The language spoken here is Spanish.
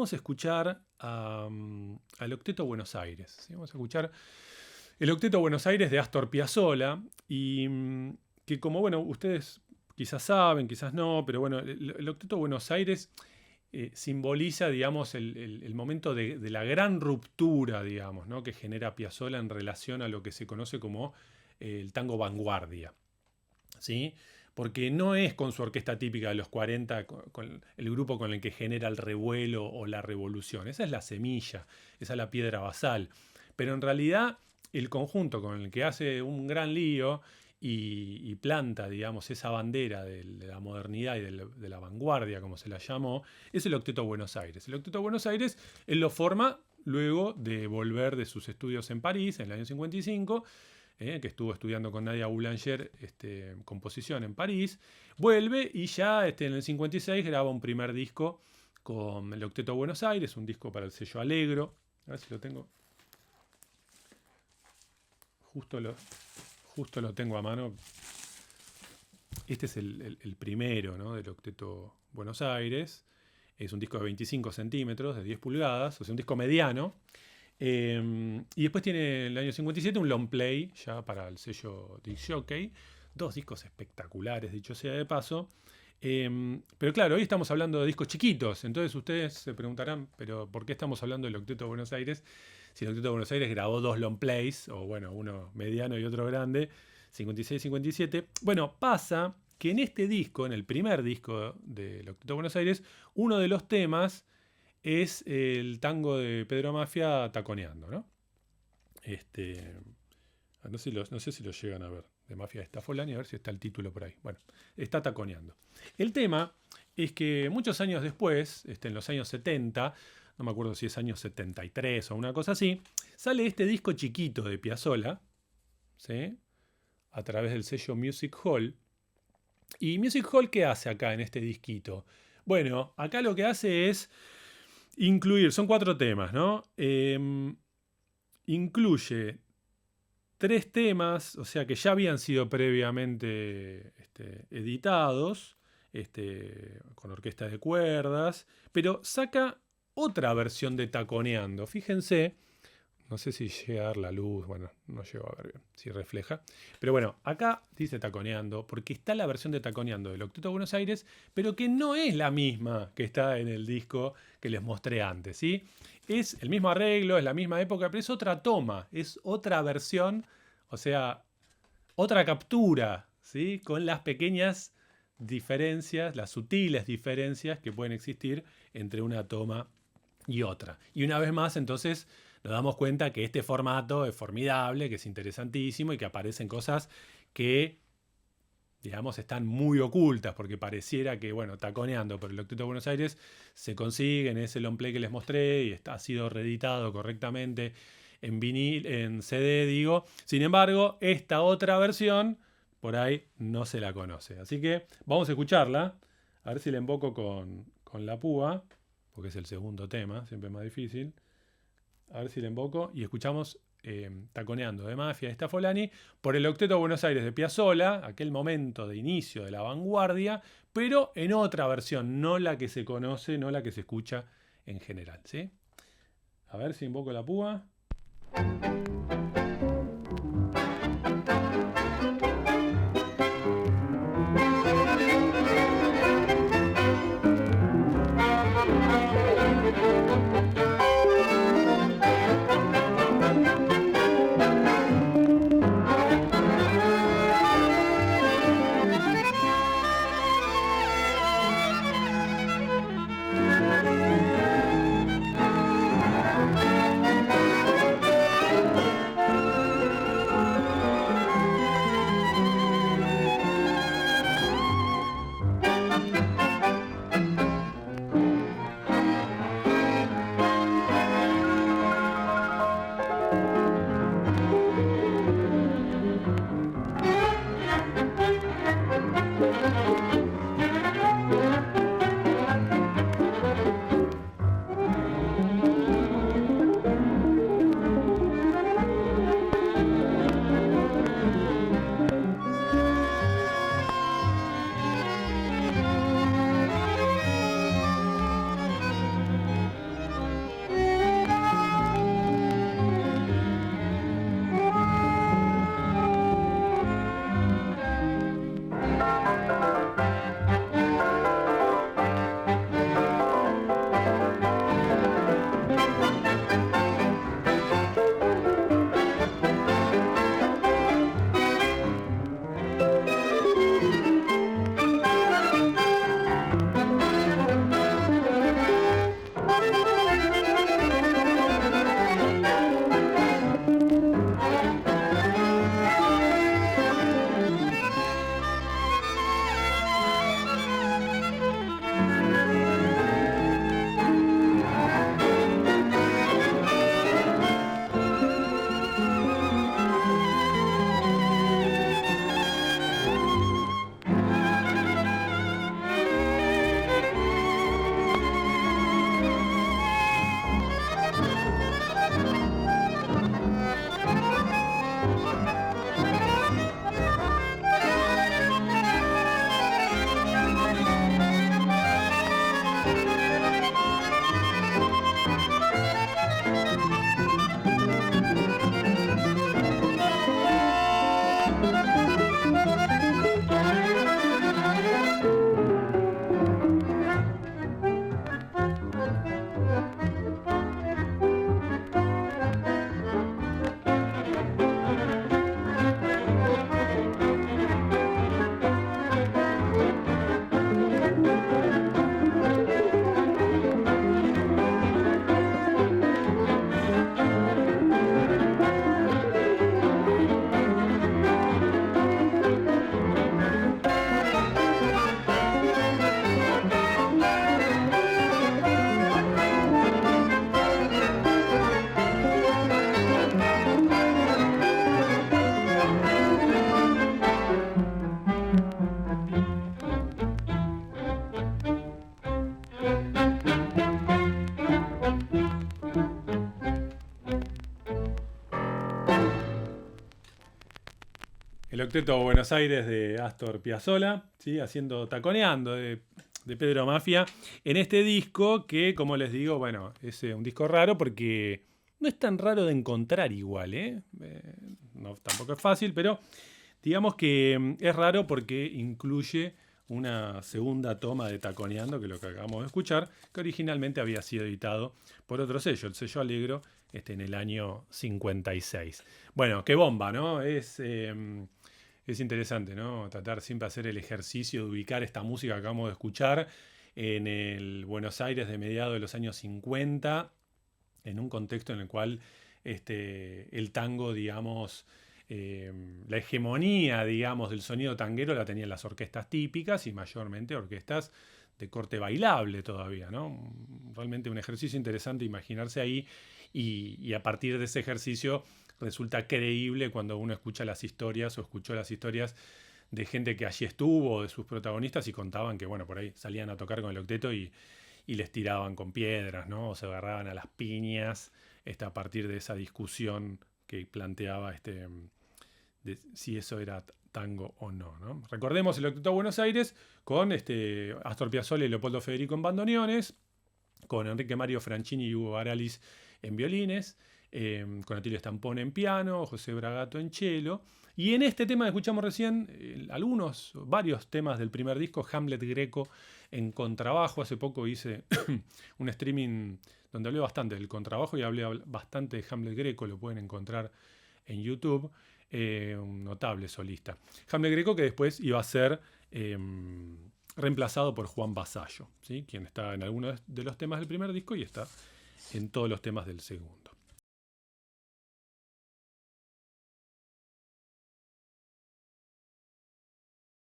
vamos a escuchar al Octeto Buenos Aires. ¿Sí? Vamos a escuchar el Octeto Buenos Aires de Astor Piazzolla, y que como, bueno, ustedes quizás saben, quizás no, pero bueno, el Octeto Buenos Aires simboliza, digamos, el momento de la gran ruptura, digamos, ¿no? Que genera Piazzolla en relación a lo que se conoce como el tango vanguardia, ¿sí? Porque no es con su orquesta típica de los 40, con el grupo con el que genera el revuelo o la revolución. Esa es la semilla, esa es la piedra basal. Pero en realidad el conjunto con el que hace un gran lío y planta, digamos, esa bandera de la modernidad y de la vanguardia, como se la llamó, es el Octeto Buenos Aires. El Octeto Buenos Aires él lo forma luego de volver de sus estudios en París, en el año 55, que estuvo estudiando con Nadia Boulanger composición en París. Vuelve y ya en el 56 graba un primer disco con el Octeto Buenos Aires, un disco para el sello Allegro. A ver si lo tengo. Justo lo tengo a mano. Este es el primero, ¿no? Del Octeto Buenos Aires. Es un disco de 25 centímetros, de 10 pulgadas, o sea, un disco mediano. Y después tiene el año 57 un long play, ya para el sello Disc Jockey. 2 discos espectaculares, dicho sea de paso. Pero claro, hoy estamos hablando de discos chiquitos. Entonces ustedes se preguntarán, ¿pero por qué estamos hablando del Octeto Buenos Aires? Si el Octeto Buenos Aires grabó 2 long plays, o bueno, uno mediano y otro grande, 56-57. Bueno, pasa que en este disco, en el primer disco del Octeto Buenos Aires, uno de los temas es el tango de Pedro Mafia, Taconeando, ¿no? No sé si lo llegan a ver, de Mafia de Stafolani, a ver si está el título por ahí. Bueno, está Taconeando. El tema es que muchos años después, en los años 70, no me acuerdo si es años 73 o una cosa así, sale este disco chiquito de Piazzolla, ¿sí? A través del sello Music Hall. ¿Y Music Hall qué hace acá en este disquito? Bueno, acá lo que hace es incluir, son 4 temas, ¿no? Incluye 3 temas, o sea que ya habían sido previamente editados, con orquesta de cuerdas, pero saca otra versión de Taconeando. Fíjense, no sé si llega a dar la luz, bueno, no llego a ver bien, si refleja. Pero bueno, acá dice Taconeando, porque está la versión de Taconeando del Octeto Buenos Aires, pero que no es la misma que está en el disco que les mostré antes, ¿sí? Es el mismo arreglo, es la misma época, pero es otra toma, es otra versión, o sea, otra captura, ¿sí? Con las pequeñas diferencias, las sutiles diferencias que pueden existir entre una toma y otra. Y una vez más, entonces, nos damos cuenta que este formato es formidable, que es interesantísimo y que aparecen cosas que, digamos, están muy ocultas, porque pareciera que, bueno, Taconeando por el Octeto de Buenos Aires se consigue en ese long play que les mostré y ha sido reeditado correctamente en vinil, en CD, digo. Sin embargo, esta otra versión, por ahí no se la conoce. Así que vamos a escucharla, a ver si la invoco con la púa, porque es el segundo tema, siempre es más difícil. A ver si la invoco y escuchamos Taconeando de Mafia de Stafolani por el Octeto Buenos Aires de Piazzolla, aquel momento de inicio de la vanguardia, pero en otra versión, no la que se conoce, no la que se escucha en general, ¿sí? A ver si invoco la púa. el octeto Buenos Aires de Astor Piazzolla, ¿sí? Haciendo Taconeando de Pedro Mafia, en este disco que, como les digo, bueno, es un disco raro porque no es tan raro de encontrar igual, ¿eh? No, tampoco es fácil, pero digamos que es raro porque incluye una segunda toma de Taconeando, que es lo que acabamos de escuchar, que originalmente había sido editado por otro sello, el sello Alegro, en el año 56. Bueno, qué bomba, ¿no? Es interesante, ¿no? Tratar siempre de hacer el ejercicio de ubicar esta música que acabamos de escuchar en el Buenos Aires de mediados de los años 50, en un contexto en el cual el tango, digamos, la hegemonía, digamos, del sonido tanguero la tenían las orquestas típicas y mayormente orquestas de corte bailable todavía, ¿no? Realmente un ejercicio interesante imaginarse ahí y a partir de ese ejercicio resulta creíble cuando uno escucha las historias o escuchó las historias de gente que allí estuvo, de sus protagonistas y contaban que, bueno, por ahí salían a tocar con el octeto y les tiraban con piedras, ¿no? O se agarraban a las piñas a partir de esa discusión que planteaba de si eso era tango o no, ¿no? Recordemos el Octeto Buenos Aires con Astor Piazzolla y Leopoldo Federico en bandoneones, con Enrique Mario Franchini y Hugo Baralis en violines, con Atilio Stampone en piano, José Bragato en cello. Y en este tema que escuchamos recién, varios temas del primer disco, Hamlet Greco en contrabajo. Hace poco hice un streaming donde hablé bastante del contrabajo y hablé bastante de Hamlet Greco, lo pueden encontrar en YouTube. Un notable solista. Hamlet Greco que después iba a ser reemplazado por Juan Basallo, ¿sí? Quien está en algunos de los temas del primer disco y está en todos los temas del segundo.